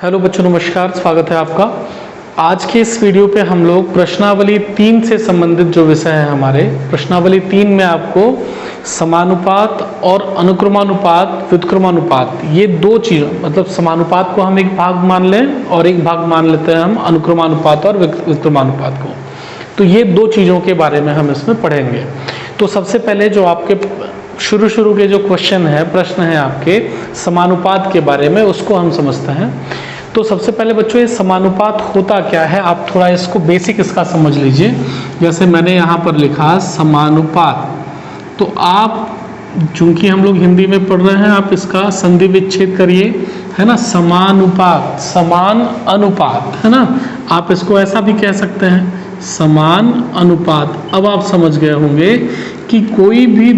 Hello बच्चों, नमस्कार। स्वागत है आपका। आज के इस वीडियो पे हम लोग प्रश्नावली 3 से संबंधित जो विषय है हमारे प्रश्नावली 3 में आपको समानुपात और अनुक्रमानुपात, व्युत्क्रमानुपात, ये दो चीज़, मतलब समानुपात को हम एक भाग मान लें और एक भाग मान लेते हैं हम अनुक्रमानुपात और व्युत्क्रमानुपात को। तो ये दो चीज़ों के बारे में हम इसमें पढ़ेंगे। तो सबसे पहले जो आपके शुरू के जो क्वेश्चन है, प्रश्न है आपके समानुपात के बारे में, उसको हम समझते हैं। तो सबसे पहले बच्चों, ये समानुपात होता क्या है, आप थोड़ा इसको बेसिक इसका समझ लीजिए। जैसे मैंने यहाँ पर लिखा समानुपात, तो आप चूंकि हम लोग हिंदी में पढ़ रहे हैं, आप इसका संधि विच्छेद करिए, है ना। समानुपात, समान अनुपात, है ना। आप इसको ऐसा भी कह सकते हैं, समान अनुपात। अब आप समझ गए होंगे कि कोई भी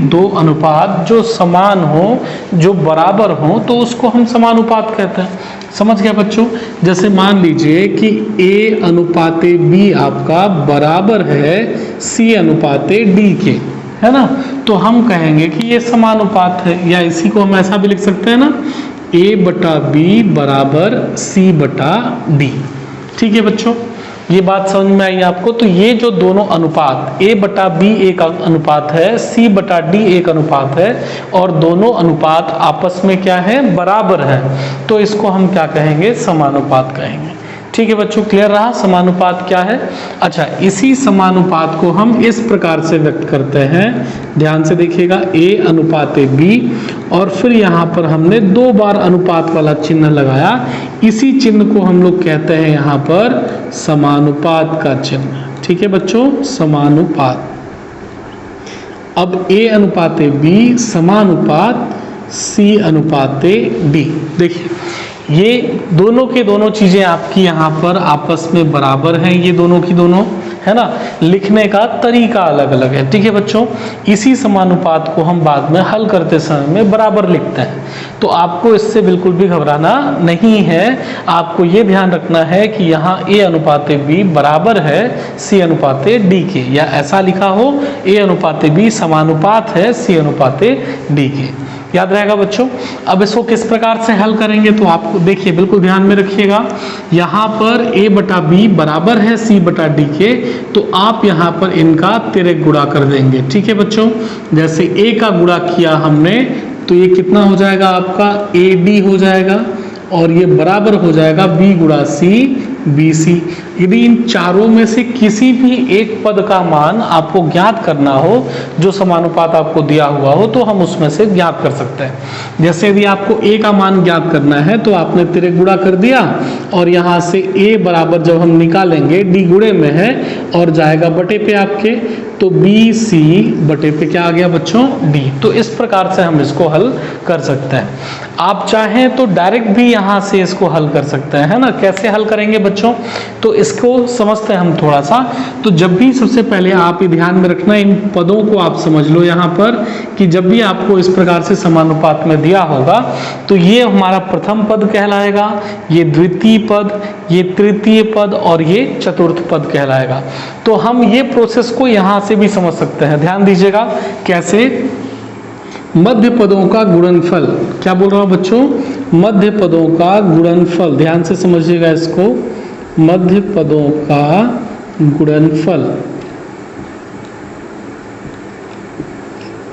दो अनुपात जो समान हो, जो बराबर हो, तो उसको हम समानुपात कहते हैं। समझ गया बच्चों। जैसे मान लीजिए कि A अनुपाते B आपका बराबर है C अनुपाते D के, है ना। तो हम कहेंगे कि ये समानुपात है, या इसी को हम ऐसा भी लिख सकते हैं ना, A बटा B बराबर C बटा D। ठीक है बच्चों, ये बात समझ में आई आपको। तो ये जो दोनों अनुपात A बटा B एक अनुपात है, C बटा D एक अनुपात है, और दोनों अनुपात आपस में क्या है, बराबर है, तो इसको हम क्या कहेंगे, समानुपात कहेंगे। ठीक है बच्चों, क्लियर रहा समानुपात क्या है। अच्छा, इसी समानुपात को हम इस प्रकार से व्यक्त करते हैं, ध्यान से देखिएगा, A अनुपाते B, और फिर यहाँ पर हमने 2 बार अनुपात वाला चिन्ह लगाया। इसी चिन्ह को हम लोग कहते हैं यहाँ पर समानुपात का चिन्ह। ठीक है बच्चों, समानुपात। अब A अनुपाते B समानुपात C अनुपाते D। देखिए, ये दोनों के दोनों चीजें आपकी यहाँ पर आपस में बराबर हैं, ये दोनों की दोनों, है ना। लिखने का तरीका अलग अलग है। ठीक है बच्चों, इसी समानुपात को हम बाद में हल करते समय में बराबर लिखते हैं। तो आपको इससे बिल्कुल भी घबराना नहीं है। आपको ये ध्यान रखना है कि यहाँ A अनुपाते B बराबर है C अनुपाते D के, या ऐसा लिखा हो A अनुपाते B समानुपात है C अनुपाते D के। याद रहेगा बच्चों। अब इसको किस प्रकार से हल करेंगे, तो आपको देखिए, बिल्कुल ध्यान में रखिएगा। यहाँ पर A बटा B बराबर है C बटा D के, तो आप यहाँ पर इनका तिर्यक गुणा कर देंगे। ठीक है बच्चों, जैसे A का गुणा किया हमने, तो ये कितना हो जाएगा आपका, AD हो जाएगा, और ये बराबर हो जाएगा B गुणा C BC। यदि इन चारों में से किसी भी एक पद का मान आपको ज्ञात करना हो, जो समानुपात आपको दिया हुआ हो, तो हम उसमें से ज्ञात कर सकते हैं। जैसे यदि आपको A का मान ज्ञात करना है, तो आपने तिर्यक गुणा कर दिया, और यहाँ से A बराबर जब हम निकालेंगे, D गुणे में है और जाएगा बटे पे आपके, तो BC बटे पे क्या आ गया बच्चों, D। तो इस प्रकार से हम इसको हल कर सकते हैं। आप चाहें तो डायरेक्ट भी यहाँ से इसको हल कर सकते हैं, है ना। कैसे हल करेंगे बच्चों, तो इसको समझते हैं हम थोड़ा सा। तो जब भी, सबसे पहले आप ये ध्यान में रखना, इन पदों को आप समझ लो यहाँ पर, कि जब भी आपको इस प्रकार से समानुपात में दिया होगा, तो ये हमारा प्रथम पद कहलाएगा, ये द्वितीय पद, ये तृतीय पद, और ये चतुर्थ पद कहलाएगा। तो हम ये प्रोसेस को यहाँ से भी समझ सकते हैं। ध्यान दीजिएगा कैसे। मध्य पदों का गुणनफल, क्या बोल रहा हूं बच्चों, मध्य पदों का गुणनफल, ध्यान से समझिएगा इसको। मध्य पदों का गुणनफल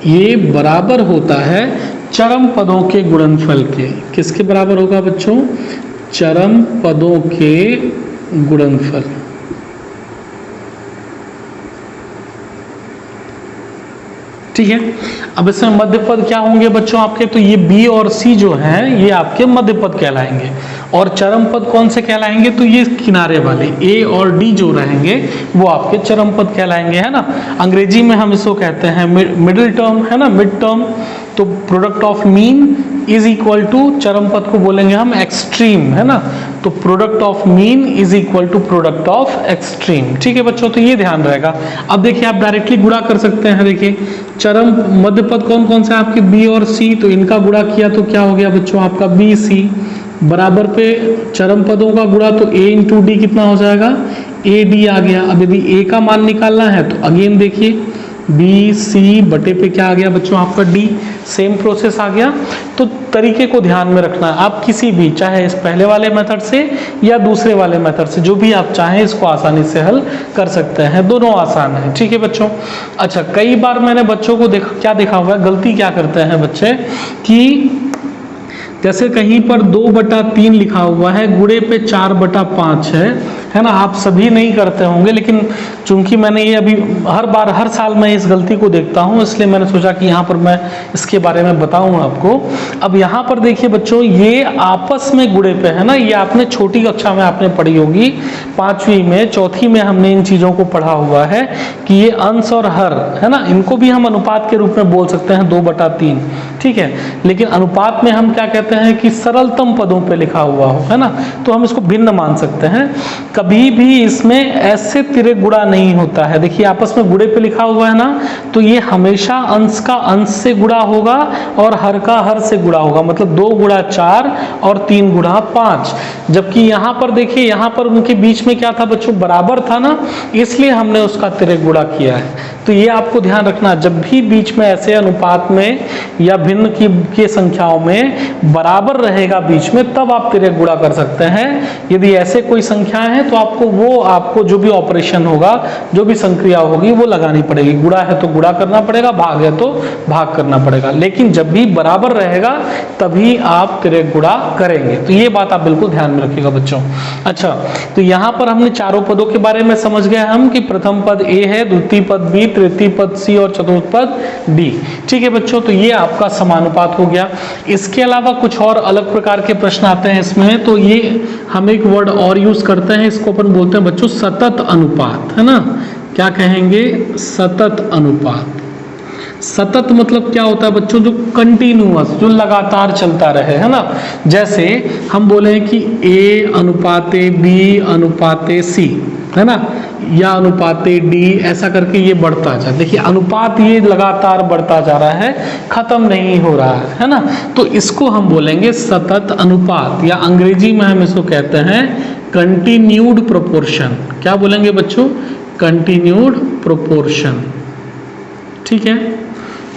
ये बराबर होता है चरम पदों के गुणनफल के। किसके बराबर होगा बच्चों, चरम पदों के गुणनफल। ठीक है। अब इसमें मध्य पद क्या होंगे बच्चों आपके, तो ये B और C जो हैं, ये आपके मध्य पद कहलाएंगे। और चरम पद कौन से कहलाएंगे, तो ये किनारे वाले A और D जो रहेंगे, वो आपके चरम पद कहलाएंगे, है ना। अंग्रेजी में हम इसको कहते हैं मिडिल टर्म, है ना, मिड टर्म। तो product of mean is equal to, चरम पद को बोलेंगे हम एक्सट्रीम, है ना। तो product of mean is equal to product of extreme. ठीक है बच्चों, तो ये ध्यान रहेगा। अब देखिए, आप डायरेक्टली गुणा कर सकते हैं। देखिए, चरम मध्य पद कौन कौन से आपके, B और C, तो इनका गुणा किया तो क्या हो गया बच्चों आपका BC, बराबर पे चरम पदों का गुणा, तो A इंटू D कितना हो जाएगा, AD आ गया। अब यदि A का मान निकालना है, तो अगेन देखिए, बी सी बटे पे क्या आ गया बच्चों आपका डी, सेम प्रोसेस आ गया। तो तरीके को ध्यान में रखना है, आप किसी भी, चाहे इस पहले वाले मेथड से या दूसरे वाले मेथड से, जो भी आप चाहें इसको आसानी से हल कर सकते हैं, दोनों आसान है। ठीक है बच्चों। अच्छा, कई बार मैंने बच्चों को क्या देखा हुआ है, गलती क्या करते हैं बच्चे कि जैसे कहीं पर 2/3 लिखा हुआ है, गुणे पे 4/5 है ना। आप सभी नहीं करते होंगे, लेकिन चूंकि मैंने ये अभी हर साल मैं इस गलती को देखता हूँ, इसलिए मैंने सोचा कि यहाँ पर मैं इसके बारे में बताऊँ आपको। अब यहाँ पर देखिए बच्चों, ये आपस में गुणे पे है ना, ये आपने छोटी कक्षा में आपने पढ़ी होगी, 5वीं में, 4थी में हमने इन चीज़ों को पढ़ा हुआ है कि ये अंश और हर है ना, इनको भी हम अनुपात के रूप में बोल सकते हैं 2/3। ठीक है, लेकिन अनुपात में हम क्या कहते हैं कि सरलतम पदों पे लिखा हुआ हो, है ना, तो हम इसको भिन्न मान सकते हैं। कभी भी इसमें ऐसे तिर्यक गुणा नहीं होता है। देखिए आपस में गुणे पे लिखा हुआ है ना, तो ये हमेशा अंश का अंश से गुणा होगा और हर का हर से गुणा होगा, मतलब 2 गुणा 4 और 3 गुणा 5। जबकि यहाँ पर देखिए, यहाँ पर उनके बीच में क्या था बच्चों, बराबर था ना, इसलिए हमने उसका तिर्यक गुणा किया है। तो ये आपको ध्यान रखना, जब भी बीच में ऐसे अनुपात में या भिन्न की संख्याओं में बराबर रहेगा बीच में, तब आप तिर्यक गुणा कर सकते हैं। यदि ऐसे कोई संख्याएं हैं तो आपको जो भी ऑपरेशन होगा, जो भी संक्रिया होगी वो लगानी पड़ेगी। गुणा है तो गुणा करना पड़ेगा, भाग है तो भाग करना पड़ेगा, लेकिन जब भी बराबर रहेगा तभी आप तिर्यक गुणा करेंगे। तो ये बात आप बिल्कुल ध्यान में रखिएगा बच्चों। अच्छा, तो यहाँ पर हमने चारों पदों के बारे में समझ गए हम कि प्रथम पद ए है, द्वितीय पद बी, तृतीय पद सी और चतुर्थ पद डी। ठीक है बच्चों, तो ये आपका समानुपात हो गया। इसके अलावा कुछ और अलग प्रकार के प्रश्न आते हैं इसमें, तो ये हम एक वर्ड और यूज करते हैं, इसको अपन बोलते हैं बच्चों सतत अनुपात, है ना। क्या कहेंगे, सतत अनुपात। सतत मतलब क्या होता है बच्चों, जो कंटिन्यूअस, जो लगातार चलता रहे, है ना। जैसे हम बोले कि ए अनुपाते बी अनुपाते सी, है ना, या अनुपाते डी, ऐसा करके ये बढ़ता जाए। देखिए अनुपात ये लगातार बढ़ता जा रहा है, खत्म नहीं हो रहा है ना, तो इसको हम बोलेंगे सतत अनुपात, या अंग्रेजी में हम इसको कहते हैं कंटिन्यूड प्रोपोर्शन। क्या बोलेंगे बच्चों, कंटिन्यूड प्रोपोर्शन। ठीक है,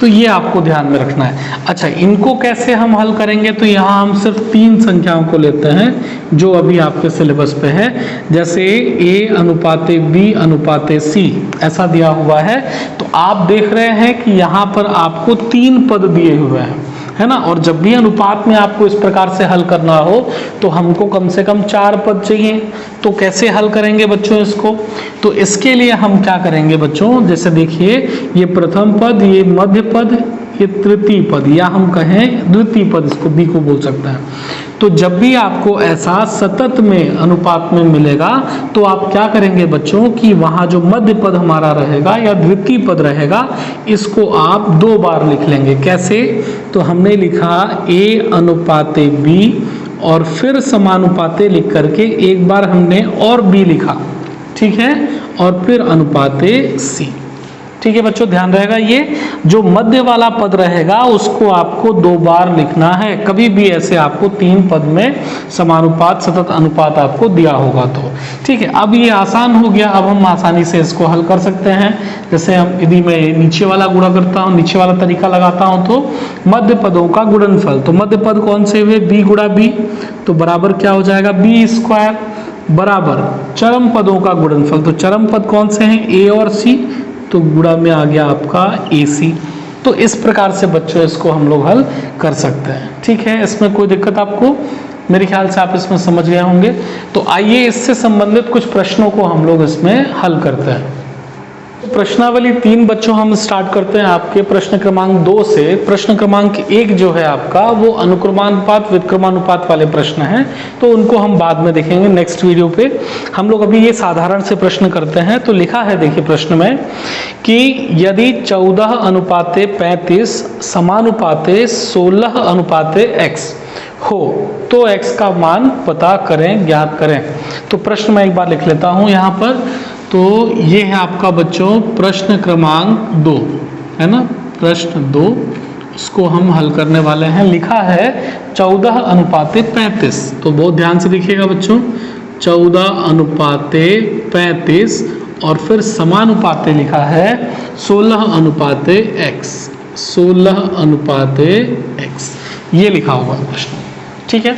तो ये आपको ध्यान में रखना है। अच्छा, इनको कैसे हम हल करेंगे, तो यहाँ हम सिर्फ 3 संख्याओं को लेते हैं जो अभी आपके सिलेबस पे है। जैसे a अनुपाते b अनुपाते c ऐसा दिया हुआ है, तो आप देख रहे हैं कि यहाँ पर आपको 3 पद दिए हुए हैं, है ना। और जब भी अनुपात में आपको इस प्रकार से हल करना हो तो हमको कम से कम 4 पद चाहिए। तो कैसे हल करेंगे बच्चों इसको, तो इसके लिए हम क्या करेंगे बच्चों, जैसे देखिए ये प्रथम पद, ये मध्य पद, ये तृतीय पद, या हम कहें द्वितीय पद, इसको बी को बोल सकते हैं। तो जब भी आपको ऐसा सतत में अनुपात में मिलेगा तो आप क्या करेंगे बच्चों कि वहाँ जो मध्य पद हमारा रहेगा या द्वितीय पद रहेगा, इसको आप 2 बार लिख लेंगे। कैसे, तो हमने लिखा a अनुपाते b और फिर समानुपाते लिख करके एक बार हमने और b लिखा, ठीक है, और फिर अनुपाते c। ठीक है बच्चों, ध्यान रहेगा, ये जो मध्य वाला पद रहेगा उसको आपको 2 बार लिखना है। कभी भी ऐसे आपको 3 पद में समानुपात सतत अनुपात आपको दिया होगा तो। ठीक है, अब ये आसान हो गया, अब हम आसानी से इसको हल कर सकते हैं। जैसे हम, यदि मैं नीचे वाला गुणा करता हूँ, नीचे वाला तरीका लगाता हूँ, तो मध्य पदों का गुणनफल, तो मध्य पद कौन से हुए, b गुणा b, तो बराबर क्या हो जाएगा, b² बराबर चरम पदों का गुणनफल, तो चरम पद कौन से हैं, a और c, तो गुणा में आ गया आपका AC। तो इस प्रकार से बच्चों इसको हम लोग हल कर सकते हैं। ठीक है, इसमें कोई दिक्कत आपको, मेरे ख्याल से आप इसमें समझ गए होंगे। तो आइए इससे संबंधित कुछ प्रश्नों को हम लोग इसमें हल करते हैं। तो प्रश्नावली 3 बच्चों हम स्टार्ट करते हैं आपके प्रश्न क्रमांक 2 से। प्रश्न क्रमांक 1 जो है आपका वो अनुक्रमानुपात व्युत्क्रमानुपात वाले प्रश्न हैं, तो उनको हम बाद में देखेंगे नेक्स्ट वीडियो पे। हम लोग अभी ये साधारण से प्रश्न करते हैं। तो लिखा है देखिए प्रश्न में कि यदि 14 अनुपाते 35 समानुपाते 16 अनुपाते x हो तो x का मान पता करें, ज्ञात करें। तो प्रश्न मैं एक बार लिख लेता हूँ यहाँ पर। तो ये है आपका बच्चों प्रश्न क्रमांक 2, है ना, प्रश्न 2, इसको हम हल करने वाले हैं। लिखा है 14 अनुपाते 35, तो बहुत ध्यान से देखिएगा बच्चों, 14 अनुपाते 35 और फिर समानुपाते लिखा है 16:x, 16:x ये लिखा हुआ है प्रश्न। ठीक है,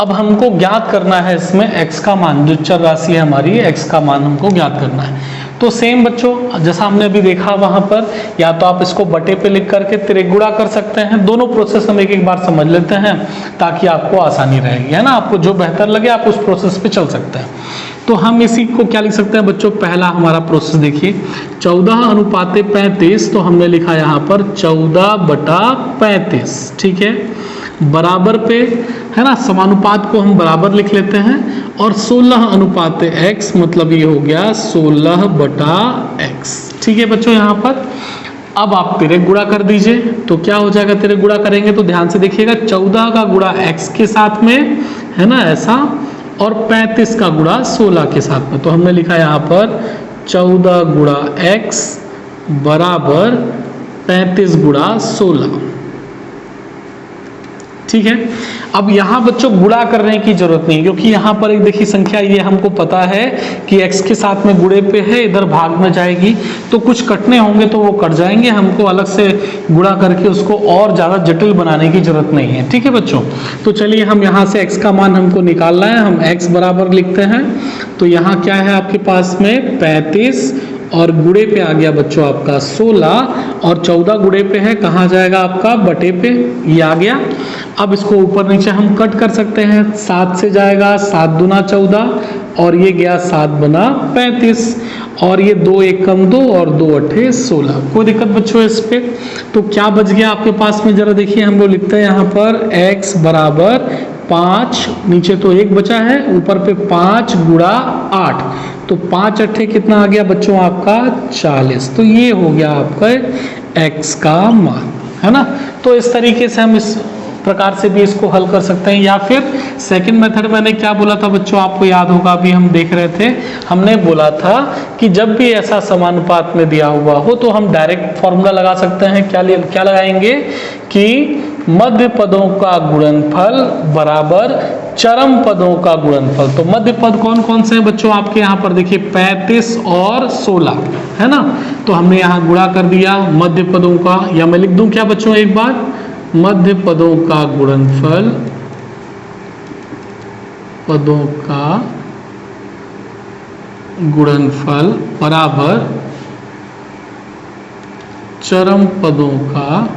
अब हमको ज्ञात करना है इसमें x का मान, जो चर राशि है हमारी x का मान हमको ज्ञात करना है। तो सेम बच्चों जैसा हमने अभी देखा वहां पर, या तो आप इसको बटे पे लिख करके तिरक गुणा कर सकते हैं। दोनों प्रोसेस हम एक एक बार समझ लेते हैं ताकि आपको आसानी रहेगी, है ना। आपको जो बेहतर लगे आप उस प्रोसेस पे चल सकते हैं। तो हम इसी को क्या लिख सकते हैं बच्चों, पहला हमारा प्रोसेस देखिए 14:35, तो हमने लिखा यहाँ पर 14/35। ठीक है, बराबर पे, है ना, समानुपात को हम बराबर लिख लेते हैं, और 16:x मतलब ये हो गया 16/x। ठीक है बच्चों, यहाँ पर अब आप तिरक गुणा कर दीजिए। तो क्या हो जाएगा, तिरक गुणा करेंगे तो ध्यान से देखिएगा, 14 का गुणा x के साथ में, है ना, ऐसा, और 35 का गुणा 16 के साथ में। तो हमने लिखा यहाँ पर 14 गुणा x बराबर 35 गुणा 16। ठीक है, अब यहाँ बच्चों गुणा करने की जरूरत नहीं, क्योंकि यहाँ पर एक देखिए संख्या ये हमको पता है कि x के साथ में गुणे पे है, इधर भाग में जाएगी, तो कुछ कटने होंगे तो वो कट जाएंगे, हमको अलग से गुणा करके उसको और ज़्यादा जटिल बनाने की जरूरत नहीं है। ठीक है बच्चों, तो चलिए हम यहाँ से x का मान हमको निकालना है, हम x बराबर लिखते हैं। तो यहाँ क्या है आपके पास में 35, और गुणे पे आ गया बच्चों आपका 16, और 14 गुणे पे है, कहाँ जाएगा आपका, बटे पे, ये आ गया। अब इसको ऊपर नीचे हम कट कर सकते हैं, 7 से जाएगा, 7 दूना 14, और ये गया 7 बना 35, और ये 2 1 कम 2 और 2 8 16। कोई दिक्कत बच्चों इस पे? तो क्या बच गया आपके पास में, जरा देखिए, हम लोग लिखते हैं यहाँ पर x बराबर 5, नीचे तो 1 बचा है, ऊपर पे 5 गुणा 8, तो 5 8 कितना आ गया बच्चों आपका 40। तो ये हो गया आपका x का मान, है ना। तो इस तरीके से हम इस प्रकार से भी इसको हल कर सकते हैं। या फिर सेकंड मेथड, मैंने क्या बोला था बच्चों, आपको याद होगा, अभी हम देख रहे थे, हमने बोला था कि जब भी ऐसा समानुपात में दिया हुआ हो तो हम डायरेक्ट फॉर्मूला लगा सकते हैं। क्या लगाएंगे कि मध्य पदों का गुणनफल बराबर चरम पदों का गुणनफल। तो मध्य पद कौन कौन से हैं बच्चों आपके यहाँ पर देखिए, 35 और 16, है ना। तो हमने यहाँ गुणा कर दिया मध्य पदों का, या मैं लिख दूं क्या बच्चों एक बार, मध्य पदों का गुणनफल, पदों का गुणनफल बराबर चरम पदों का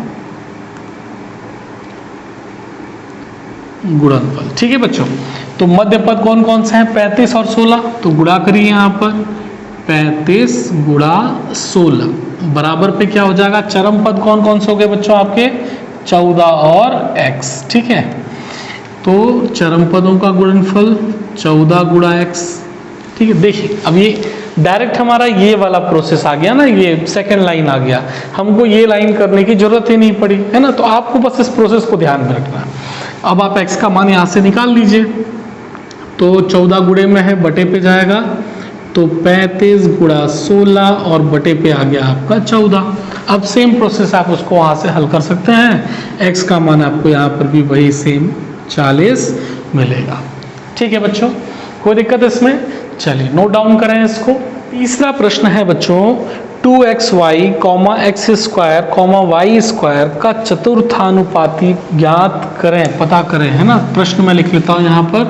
गुणनफल। ठीक है बच्चों, तो मध्य पद कौन कौन से हैं, 35 और 16, तो गुणा करिए यहाँ पर 35 गुणा 16 बराबर पे क्या हो जाएगा, चरम पद कौन कौन से हो गए बच्चों आपके, 14 और x। ठीक है, तो चरम पदों का गुणनफल 14 गुणा x। ठीक है, देखिए अब ये डायरेक्ट हमारा ये वाला प्रोसेस आ गया ना, ये सेकंड लाइन आ गया, हमको ये लाइन करने की जरूरत ही नहीं पड़ी, है ना। तो आपको बस इस प्रोसेस को ध्यान में रखना है। अब आप x का मान यहाँ से निकाल लीजिए, तो 14 गुणे में है, बटे पे जाएगा, तो 35 गुणा 16 और बटे पे आ गया आपका 14। अब सेम प्रोसेस आप उसको वहाँ से हल कर सकते हैं, x का मान आपको यहाँ पर भी वही सेम 40 मिलेगा। ठीक है बच्चों, कोई दिक्कत इसमें? चलिए नोट डाउन करें इसको। तीसरा प्रश्न है बच्चों, 2xy, x square, y square का चतुर्थानुपाती ज्ञात करें, पता करें, है ना। प्रश्न मैं लिख लेता हूँ यहाँ पर,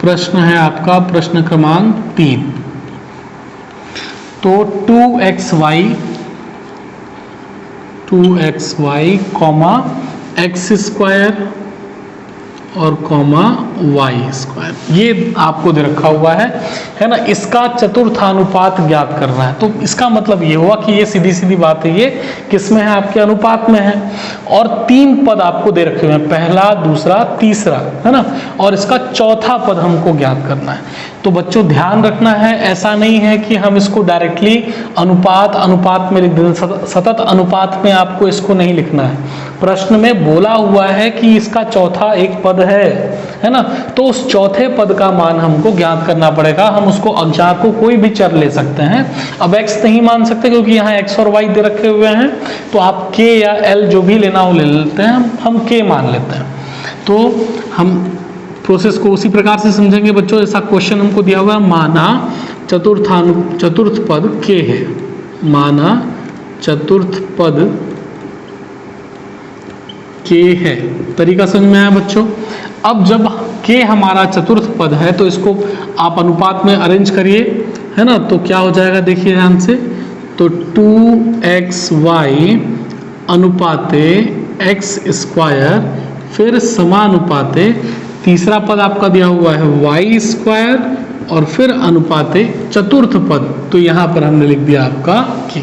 प्रश्न है आपका प्रश्न क्रमांक 3। तो 2xy, x स्क्वायर और y स्क्वायर, ये आपको दे रखा हुआ है ना। इसका चतुर्थानुपात ज्ञात करना है। तो इसका मतलब ये हुआ कि ये सीधी सीधी बात है, ये किसमें है, आपके अनुपात में है, और 3 पद आपको दे रखे हुए हैं, पहला, दूसरा, तीसरा, है ना, और इसका चौथा पद हमको ज्ञात करना है। तो बच्चों ध्यान रखना है, ऐसा नहीं है कि हम इसको डायरेक्टली अनुपात में लिख दें, सतत अनुपात में आपको इसको नहीं लिखना है। प्रश्न में बोला हुआ है कि इसका चौथा एक पद है ना, तो उस चौथे पद का मान हमको ज्ञात करना पड़ेगा। हम उसको अज्ञात को कोई भी चर ले सकते हैं, अब x नहीं मान सकते क्योंकि यहाँ x और y दे रखे हुए हैं, तो आप k या l जो भी लेना हो ले लेते हैं, हम k मान लेते हैं। तो हम प्रोसेस को उसी प्रकार से समझेंगे बच्चों, ऐसा क्वेश्चन हमको दिया हुआ है, माना चतुर्थ पद k है, माना चतुर्थ पद k है। तरीका समझ में आया बच्चों? अब जब k हमारा चतुर्थ पद है तो इसको आप अनुपात में अरेंज करिए, है ना। तो क्या हो जाएगा देखिए ध्यान से, तो 2xy अनुपाते x स्क्वायर, फिर समानुपाते तीसरा पद आपका दिया हुआ है y स्क्वायर, और फिर अनुपाते चतुर्थ पद, तो यहाँ पर हमने लिख दिया आपका k।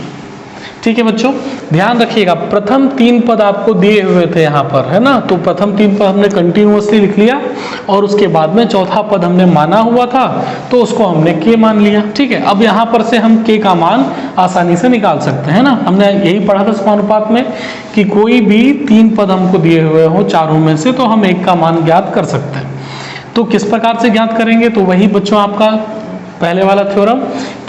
ठीक है बच्चों, ध्यान रखिएगा प्रथम 3 पद आपको दिए हुए थे यहाँ पर, है ना। तो प्रथम 3 पद हमने कंटिन्यूअसली लिख लिया और उसके बाद में चौथा पद हमने माना हुआ था तो उसको हमने k मान लिया। ठीक है, अब यहाँ पर से हम k का मान आसानी से निकाल सकते हैं ना। हमने यही पढ़ा था समानुपात में कि कोई भी 3 पद हमको दिए हुए हो चारों में से, तो हम एक का मान ज्ञात कर सकते हैं। तो किस प्रकार से ज्ञात करेंगे? तो वही बच्चों आपका पहले वाला थ्योरम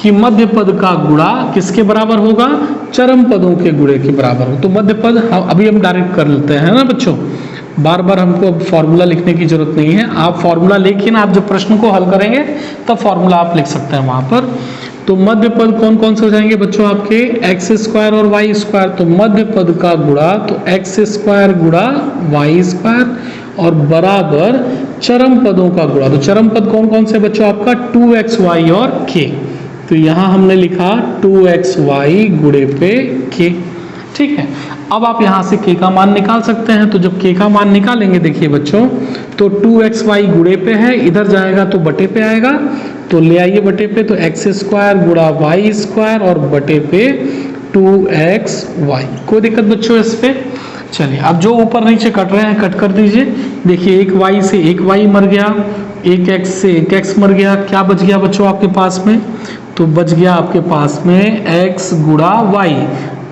कि मध्य पद का गुणा किसके बराबर होगा? चरम पदों के गुणे के बराबर हो। तो मध्य पद अभी हम डायरेक्ट कर लेते हैं ना बच्चों, बार बार हमको अब फॉर्मूला लिखने की जरूरत नहीं है। आप फॉर्मूला लेकिन आप जब प्रश्न को हल करेंगे तब फॉर्मूला आप लिख सकते हैं वहां पर। तो मध्य पद कौन कौन से हो जाएंगे बच्चों आपके? एक्स स्क्वायर और वाई स्क्वायर। तो मध्य पद का गुणा तो एक्स स्क्वायर गुणा वाई स्क्वायर और बराबर चरम पदों का गुणा। तो चरम पद कौन कौन से बच्चों आपका? 2xy और k। तो यहाँ हमने लिखा 2xy गुणे पे k। ठीक है, अब आप यहाँ से k का मान निकाल सकते हैं। तो जब k का मान निकालेंगे देखिए बच्चों, तो 2xy गुणे पे है, इधर जाएगा तो बटे पे आएगा, तो ले आइए बटे पे। तो एक्स स्क्वायर गुणा वाई स्क्वायर और बटे पे 2xy। कोई दिक्कत बच्चों इस पे? चलिए, अब जो ऊपर नीचे कट रहे हैं कट कर दीजिए। देखिए एक y से एक y मर गया, एक x से एक x मर गया, क्या बच गया बच्चों आपके पास में? तो बच गया आपके पास में x गुणा y।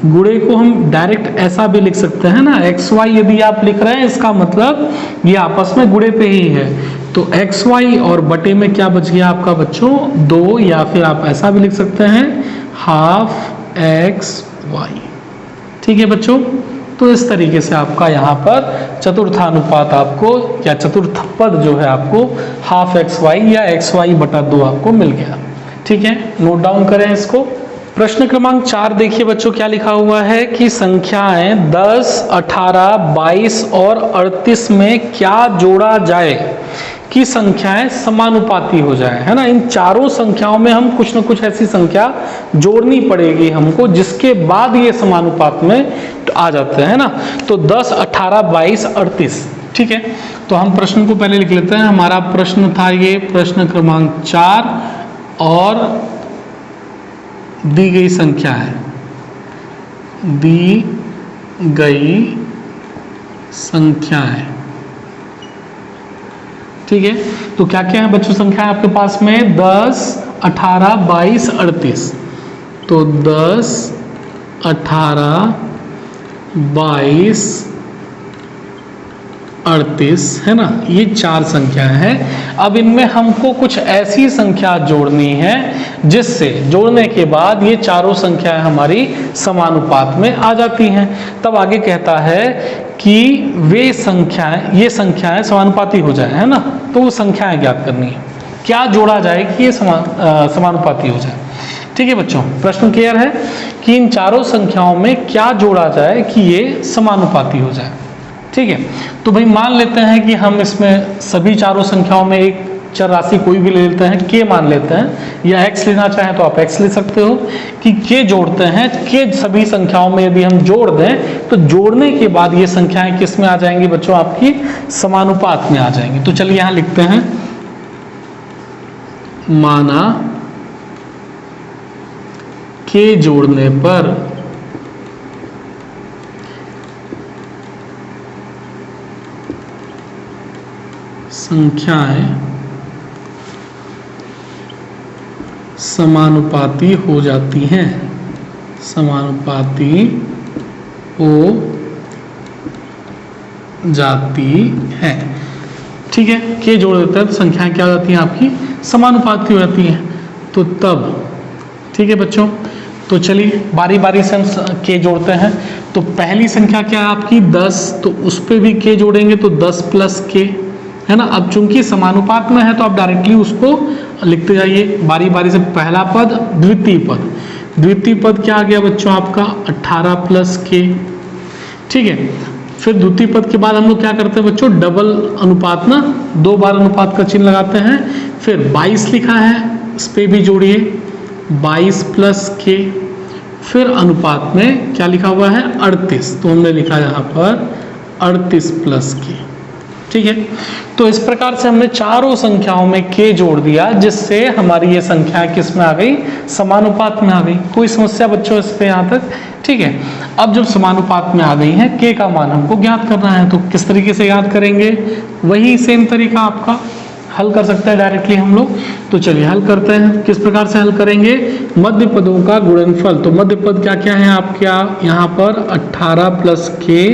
गुणे को हम डायरेक्ट ऐसा भी लिख सकते हैं ना, xy यदि आप लिख रहे हैं इसका मतलब ये आपस में गुणे पे ही है। तो xy और बटे में क्या बच गया आपका बच्चों? 2, या फिर आप ऐसा भी लिख सकते हैं हाफ xy। ठीक है बच्चों, तो इस तरीके से आपका यहाँ पर चतुर्थानुपात आपको या चतुर्थ पद जो है आपको हाफ xy या xy बटा 2 आपको मिल गया। ठीक है, नोट डाउन करें इसको। प्रश्न क्रमांक 4 देखिए बच्चों क्या लिखा हुआ है कि संख्याएं 10, 18, 22 और 38 में क्या जोड़ा जाए कि संख्याएं समानुपाती हो जाए, है ना। इन चारों संख्याओं में हम कुछ न कुछ ऐसी संख्या जोड़नी पड़ेगी हमको जिसके बाद ये समानुपात में आ जाते हैं ना। तो 10, 18, 22, 38। ठीक है, तो हम प्रश्न को पहले लिख लेते हैं। हमारा प्रश्न था ये प्रश्न क्रमांक 4 और दी गई संख्या है, दी गई संख्या है। ठीक है, तो क्या क्या है बच्चों संख्या आपके पास में? 10, 18, 22, 38। तो 10, 18, 22, 38 है ना, ये 4 संख्याएं हैं। अब इनमें हमको कुछ ऐसी संख्या जोड़नी है जिससे जोड़ने के बाद ये चारों संख्याएं हमारी समानुपात में आ जाती हैं। तब आगे कहता है कि वे संख्याएं, ये संख्याएं समानुपाती हो जाए, है ना। तो वो संख्याएं ज्ञात करनी है, क्या जोड़ा जाए कि ये समानुपाती हो जाए। ठीक है बच्चों, प्रश्न क्लियर है कि इन चारों संख्याओं में क्या जोड़ा जाए कि ये समानुपाती हो जाए। ठीक है, तो भाई मान लेते हैं कि हम इसमें सभी चारों संख्याओं में एक चर राशि कोई भी ले लेते हैं, k मान लेते हैं, या x लेना चाहें तो आप x ले सकते हो कि k जोड़ते हैं। k सभी संख्याओं में यदि हम जोड़ दें तो जोड़ने के बाद ये संख्याएं किस में आ जाएंगी बच्चों? आपकी समानुपात में आ जाएंगी। तो चलिए यहां लिखते हैं, माना k जोड़ने पर संख्याएं समानुपाती हो जाती हैं, समानुपाती हो जाती हैं। ठीक है, के जोड़ देते हैं तो संख्याएं क्या हो जाती हैं आपकी? समानुपाती हो जाती हैं। तो तब ठीक है बच्चों, तो चलिए बारी बारी से हम के जोड़ते हैं। तो पहली संख्या क्या है आपकी? 10, तो उस पर भी के जोड़ेंगे तो 10 प्लस के, है ना। अब चूंकि समानुपात में है तो आप डायरेक्टली उसको लिखते जाइए बारी बारी से। पहला पद, द्वितीय पद। द्वितीय पद क्या आ गया बच्चों आपका 18 प्लस के, ठीक है। फिर द्वितीय पद के बाद हम लोग क्या करते हैं बच्चों, डबल अनुपात ना, 2 बार अनुपात का चिन्ह लगाते हैं। फिर 22 लिखा है, इस पे भी जोड़िए 22 प्लस के। फिर अनुपात में क्या लिखा हुआ है 38, तो हमने लिखा यहाँ पर 38 प्लस के, ठीक है। तो इस प्रकार से हमने चारों संख्याओं में के जोड़ दिया, जिससे हमारी ये संख्या किस में आ गई, समानुपात में आ गई। कोई समस्या बच्चों इस पे यहाँ तक, ठीक है। अब जब समानुपात में आ गई है, के का मान हमको ज्ञात करना है, तो किस तरीके से ज्ञात करेंगे, वही सेम तरीका आपका हल कर सकते हैं डायरेक्टली हम लोग। तो चलिए हल करते हैं। किस प्रकार से हल करेंगे, मध्य पदों का गुणनफल। तो मध्य पद क्या क्या है आपके यहाँ पर 18 प्लस के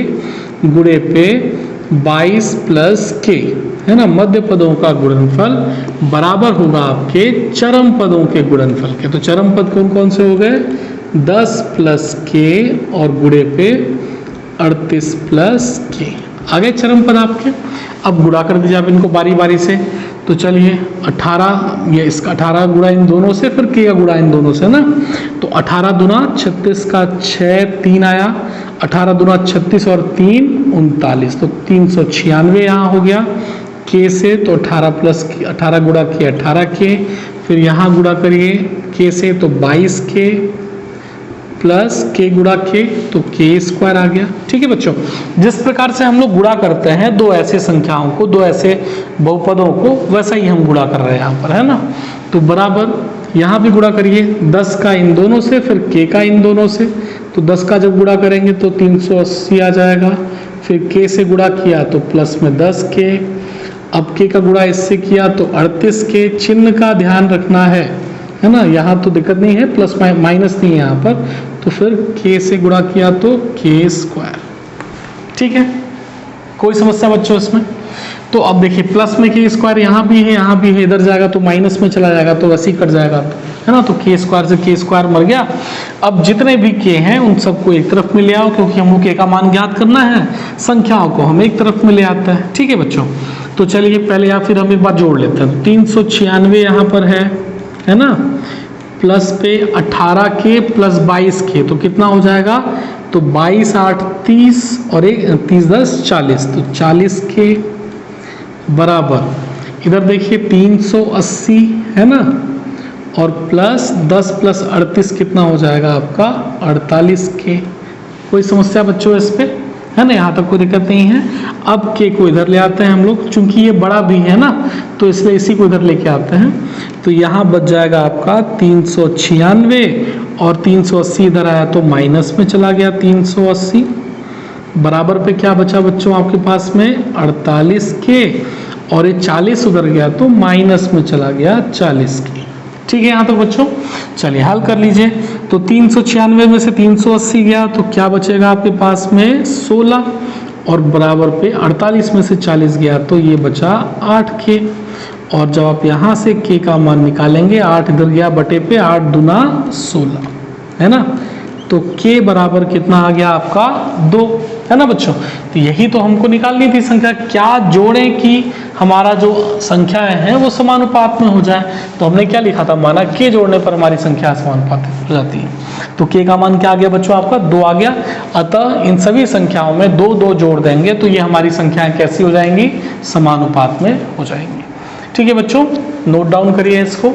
गुणे पे 22 प्लस के, है ना। मध्य पदों का गुणनफल बराबर होगा आपके चरम पदों के गुणनफल के। तो चरम पद कौन कौन से हो गए, 10 प्लस के और गुणे पे 38 प्लस के, आगे चरम पद आपके। अब गुणा कर दीजिए आप इनको बारी बारी से। तो चलिए 18, ये इसका 18 गुणा इन दोनों से, फिर के का गुणा इन दोनों से ना। तो 18 दुना 36 का 6, 3 आया, 18 दुना 36 और 3 39, तो 396 यहाँ हो गया के से। तो 18 प्लस 18 गुणा के 18 के, फिर यहाँ गुणा करिए के से, तो 22 के प्लस के गुणा के, तो के स्क्वायर आ गया, ठीक है बच्चों। जिस प्रकार से हम लोग गुणा करते हैं दो ऐसे संख्याओं को, दो ऐसे बहुपदों को, वैसा ही हम गुणा कर रहे हैं यहाँ पर, है ना। तो बराबर यहाँ भी गुणा करिए 10 का इन दोनों से, फिर के का इन दोनों से। तो 10 का जब गुणा करेंगे तो 380 आ जाएगा। फिर के से गुणा किया तो प्लस में 10 के। अब के का गुणा इससे किया तो 38 के। चिन्ह का ध्यान रखना है ना, यहाँ तो दिक्कत नहीं है, प्लस माइनस नहीं है यहाँ पर। तो फिर के से गुणा किया तो के स्क्वायर, ठीक है। कोई समस्या बच्चों इसमें। तो अब देखिए प्लस में के स्क्वायर यहाँ भी है, यहाँ भी है, इधर जाएगा तो माइनस में चला जाएगा, तो वैसे ही कट जाएगा, है ना। तो के स्क्वायर से के स्क्वायर मर गया। अब जितने भी के हैं उन सबको एक तरफ में ले आओ, क्योंकि हमको के का मान ज्ञात करना है, संख्याओं को हम एक तरफ में ले आते हैं, ठीक है बच्चों। तो चलिए पहले या फिर हम एक बार जोड़ लेते हैं। 396 यहाँ पर है ना, प्लस पे 18 के प्लस 22 के, तो कितना हो जाएगा, तो 22 8 30 और 30 10 40, तो 40 के बराबर इधर देखिए 380 है ना, और प्लस 10 प्लस 38 कितना हो जाएगा आपका 48 के। कोई समस्या बच्चों इस पे, है ना, यहाँ तक कोई दिक्कत नहीं है। अब के को इधर ले आते हैं हम लोग, चूंकि ये बड़ा भी है ना, तो इसलिए इसी को इधर लेके आते हैं। तो यहाँ बच जाएगा आपका 396 और 380 इधर आया तो माइनस में चला गया 380, बराबर पे क्या बचा बच्चों आपके पास में 48 के, और ये 40 उधर गया तो माइनस में चला गया 40 के, ठीक है। यहाँ तक बच्चों चलिए हल कर लीजिए। तो 396 में से 380 गया तो क्या बचेगा आपके पास में 16, और बराबर पे 48 में से 40 गया तो ये बचा 8 के। और जब आप यहाँ से के का मान निकालेंगे, 8 इधर गया बटे पे, 8 दूना 16, है ना। तो के बराबर कितना आ गया आपका 2, है ना बच्चों। तो यही तो हमको निकालनी थी संख्या, क्या जोड़ें कि हमारा जो संख्याएं हैं वो समानुपात में हो जाए। तो हमने क्या लिखा था, माना के जोड़ने पर हमारी संख्या समानुपातिक हो जाती है। तो के का मान क्या आ गया बच्चों आपका 2 आ गया। अतः इन सभी संख्याओं में 2 2 जोड़ देंगे तो ये हमारी संख्याएं कैसी हो जाएंगी, समानुपात में हो जाएंगी, ठीक है बच्चों। नोट डाउन करिए इसको।